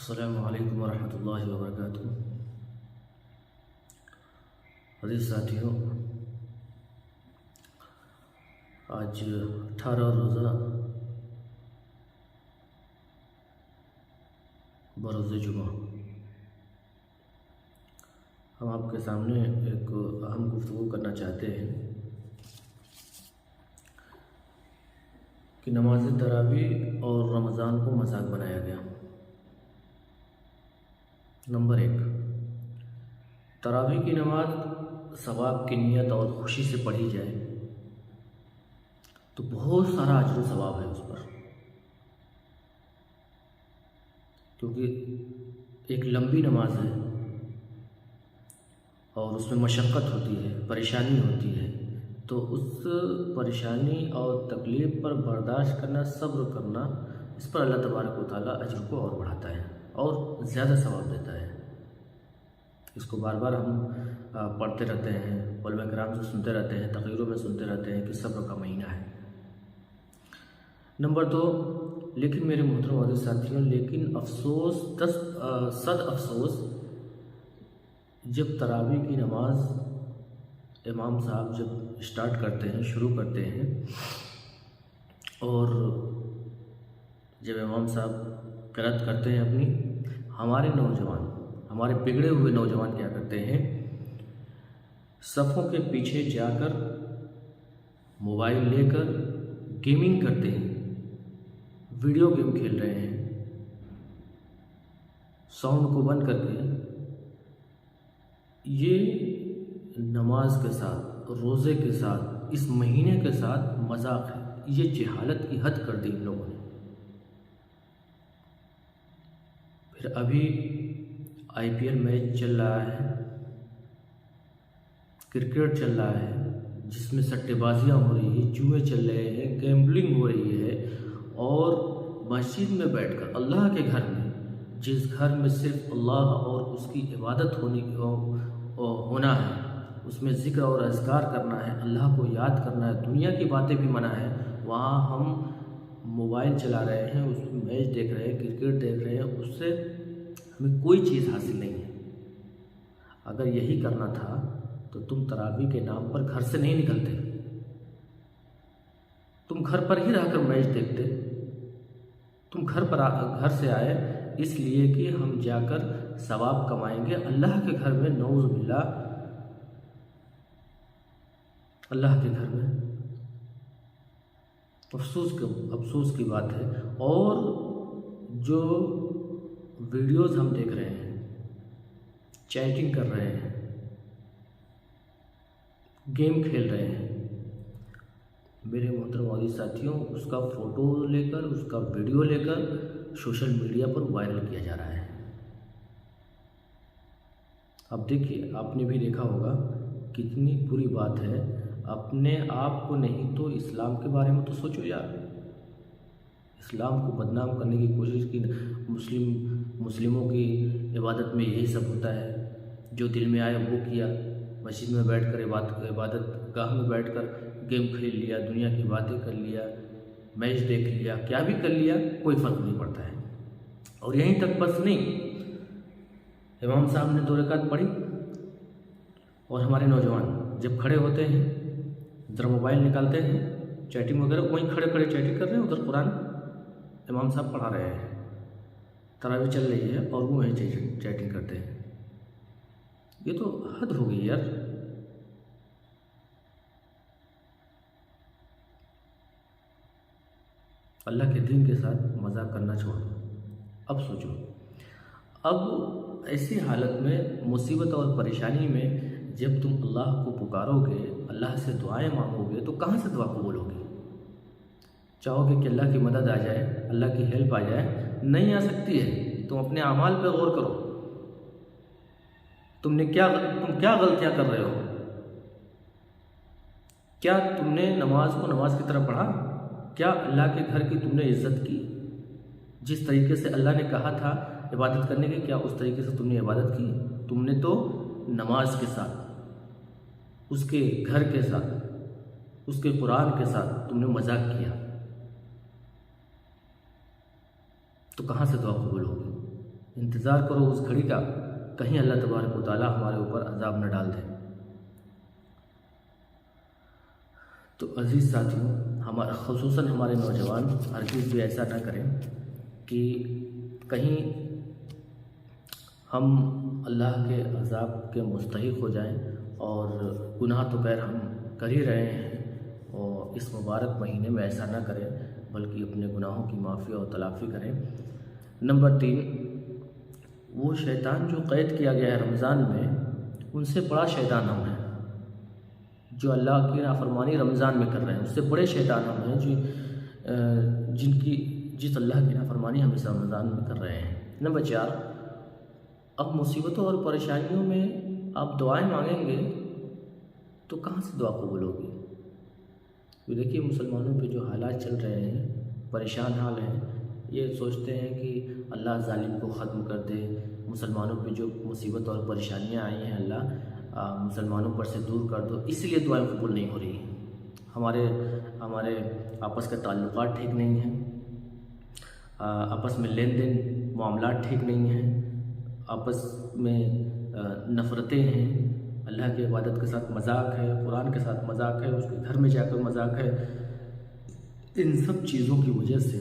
अस्सलामु अलैकुम वरहमतुल्लाहि वबरकातुहू। अज़ीज़ साथियों, आज 18 रोज़ा बरोज़ जुमा हम आपके सामने एक अहम गुफ्तगू करना चाहते हैं कि नमाज तरावी और रमज़ान को मजाक बनाया गया। नंबर 1, तरावी की नमाज सवाब की नीयत और खुशी से पढ़ी जाए तो बहुत सारा अजर सवाब है उस पर, क्योंकि एक लंबी नमाज है और उसमें मशक्क़त होती है, परेशानी होती है। तो उस परेशानी और तकलीफ़ पर बर्दाश्त करना, सब्र करना, इस पर अल्लाह तबारक व तआला अजर को और बढ़ाता है और ज़्यादा सवाब देता है। इसको बार बार हम पढ़ते रहते हैं, उलमा किराम से सुनते रहते हैं, तक़रीरों में सुनते रहते हैं कि सब्र का महीना है। नंबर 2, लेकिन मेरे मोहतरम अज़ीज़ साथियों, लेकिन अफसोस, सद अफसोस, जब तरावी की नमाज इमाम साहब जब स्टार्ट करते हैं, शुरू करते हैं, और जब इमाम साहब क़िरात करते हैं अपनी, हमारे नौजवान, हमारे बिगड़े हुए नौजवान क्या करते हैं, सफ़ों के पीछे जाकर मोबाइल लेकर गेमिंग करते हैं, वीडियो गेम खेल रहे हैं, साउंड को बंद करके। ये नमाज के साथ, रोज़े के साथ, इस महीने के साथ मजाक है। ये जहालत की हद कर दी इन लोगों ने। फिर अभी IPL मैच चल रहा है, क्रिकेट चल रहा है, जिसमें सट्टेबाजियाँ हो रही है, जुए चल रहे हैं, गैम्बलिंग हो रही है, और मस्जिद में बैठकर अल्लाह के घर में, जिस घर में सिर्फ अल्लाह और उसकी इबादत होना है, उसमें ज़िक्र और अज़कार करना है, अल्लाह को याद करना है, दुनिया की बातें भी मना है, वहाँ हम मोबाइल चला रहे हैं, उसमें मैच देख रहे हैं, क्रिकेट देख रहे हैं, उससे हमें कोई चीज़ हासिल नहीं है। अगर यही करना था तो तुम तरावी के नाम पर घर से नहीं निकलते, तुम घर पर ही रहकर मैच देखते। तुम घर से आए इसलिए कि हम जाकर सवाब कमाएंगे अल्लाह के घर में, नऊज़ बिल्लाह, अल्लाह के घर में। अफसोस की बात है। और जो वीडियोस हम देख रहे हैं, चैटिंग कर रहे हैं, गेम खेल रहे हैं, मेरे मोहतरम अज़ीज़ साथियों, उसका फ़ोटो लेकर, उसका वीडियो लेकर सोशल मीडिया पर वायरल किया जा रहा है। अब देखिए, आपने भी देखा होगा कितनी बुरी बात है। अपने आप को नहीं तो इस्लाम के बारे में तो सोचो यार। इस्लाम को बदनाम करने की कोशिश की। मुस्लिमों की इबादत में यही सब होता है, जो दिल में आए वो किया। मस्जिद में बैठकर इबादत गाह में बैठकर गेम खेल लिया, दुनिया की बातें कर लिया, मैच देख लिया, क्या भी कर लिया, कोई फ़र्क नहीं पड़ता है। और यहीं तक बस नहीं, इमाम साहब ने 2 रकात पढ़ी और हमारे नौजवान जब खड़े होते हैं, इधर मोबाइल निकालते हैं, चैटिंग वगैरह, वहीं खड़े खड़े चैटिंग कर रहे हैं, उधर कुरान इमाम साहब पढ़ा रहे हैं, तरावी चल रही है और वो वहीं चैटिंग करते हैं। ये तो हद हो गई यार। अल्लाह के दीन के साथ मजाक करना छोड़ो। अब सोचो, अब ऐसी हालत में, मुसीबत और परेशानी में, जब तुम अल्लाह को पुकारोगे, अल्लाह से दुआएं मांगोगे, तो कहाँ से दुआ कबूल होगी? चाहोगे कि अल्लाह की मदद आ जाए, अल्लाह की हेल्प आ जाए, नहीं आ सकती है। तुम अपने अमाल पर गौर करो। तुम क्या गलतियां कर रहे हो? क्या तुमने नमाज को नमाज की तरह पढ़ा? क्या अल्लाह के घर की तुमने इज्जत की? जिस तरीके से अल्लाह ने कहा था इबादत करने की, क्या उस तरीके से तुमने इबादत की? तुमने तो नमाज के साथ, उसके घर के साथ, उसके कुरान के साथ तुमने मजाक किया, तो कहाँ से दुआ कबूल होगी? इंतज़ार करो उस घड़ी का, कहीं अल्लाह तबारक व तआला हमारे ऊपर अज़ाब न डाल दे। तो अज़ीज़ साथियों, हमारा ख़ुसूसन हमारे नौजवान हरगिज़ भी ऐसा ना करें कि कहीं हम अल्लाह के अज़ाब के मुस्तहिक़ हो जाएं, और गुनाह तो खैर हम कर ही रहे हैं, और इस मुबारक महीने में ऐसा ना करें बल्कि अपने गुनाहों की माफ़ी और तलाफ़ी करें। नंबर 3, वो शैतान जो क़ैद किया गया है रमज़ान में, उनसे बड़ा शैतान हम हैं। जो अल्लाह की नाफरमानी रमज़ान में कर रहे हैं, उससे बड़े शैतान हम हैं जिस अल्लाह की नाफरमानी हम इस रमज़ान में कर रहे हैं। नंबर 4, अब मुसीबतों और परेशानियों में आप दुआएं मांगेंगे तो कहाँ से दुआ कबूल होगी? तो देखिए, मुसलमानों पे जो हालात चल रहे हैं, परेशान हाल हैं, ये सोचते हैं कि अल्लाह ज़ालिम को ख़त्म कर दे, मुसलमानों पे जो मुसीबत और परेशानियां आई हैं अल्लाह मुसलमानों पर से दूर कर दो, इसलिए दुआएं कबूल नहीं हो रही हैं। हमारे आपस के ताल्लुकात ठीक नहीं हैं, आपस में लेन देन मामलात ठीक नहीं हैं, आपस में नफ़रतें हैं, अल्लाह की इबादत के साथ मजाक है, कुरान के साथ मजाक है, उसके घर में जाकर मजाक है। इन सब चीज़ों की वजह से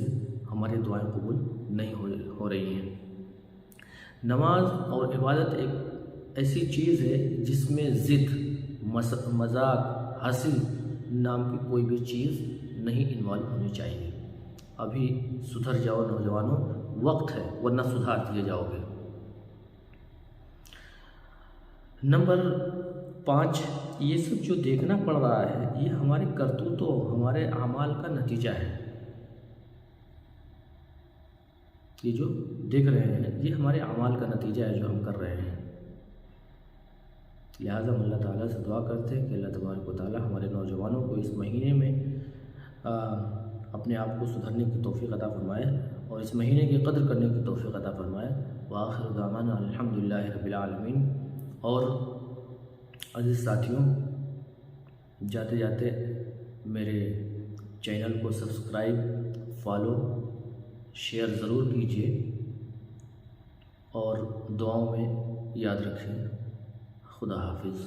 हमारी दुआएं कबूल नहीं हो रही हैं। नमाज और इबादत एक ऐसी चीज़ है जिसमें ज़िद, मजाक, हंसी नाम की कोई भी चीज़ नहीं इन्वॉल्व होनी चाहिए। अभी सुधर जाओ नौजवानों, वक्त है, वरना सुधार दिए जाओगे। नंबर 5, ये सब जो देखना पड़ रहा है ये हमारे करतूतों, हमारे अमाल का नतीजा है। ये जो देख रहे हैं ये हमारे अमाल का नतीजा है जो हम कर रहे हैं। लिहाजा हम अल्लाह ताला से दुआ करते हैं कि अल्लाह तबारक व तआला हमारे नौजवानों को इस महीने में अपने आप को सुधरने की तौफ़ीक़ अता फ़रमाए और इस महीने की कदर करने की तौफ़ीक़ अता फ़रमाए। व आखिर दावाना अल्हम्दुलिल्लाहि रब्बिल आलमीन। और अज़ीज़ साथियों, जाते जाते मेरे चैनल को सब्सक्राइब, फॉलो, शेयर ज़रूर कीजिए और दुआओं में याद रखें। खुदा हाफिज़।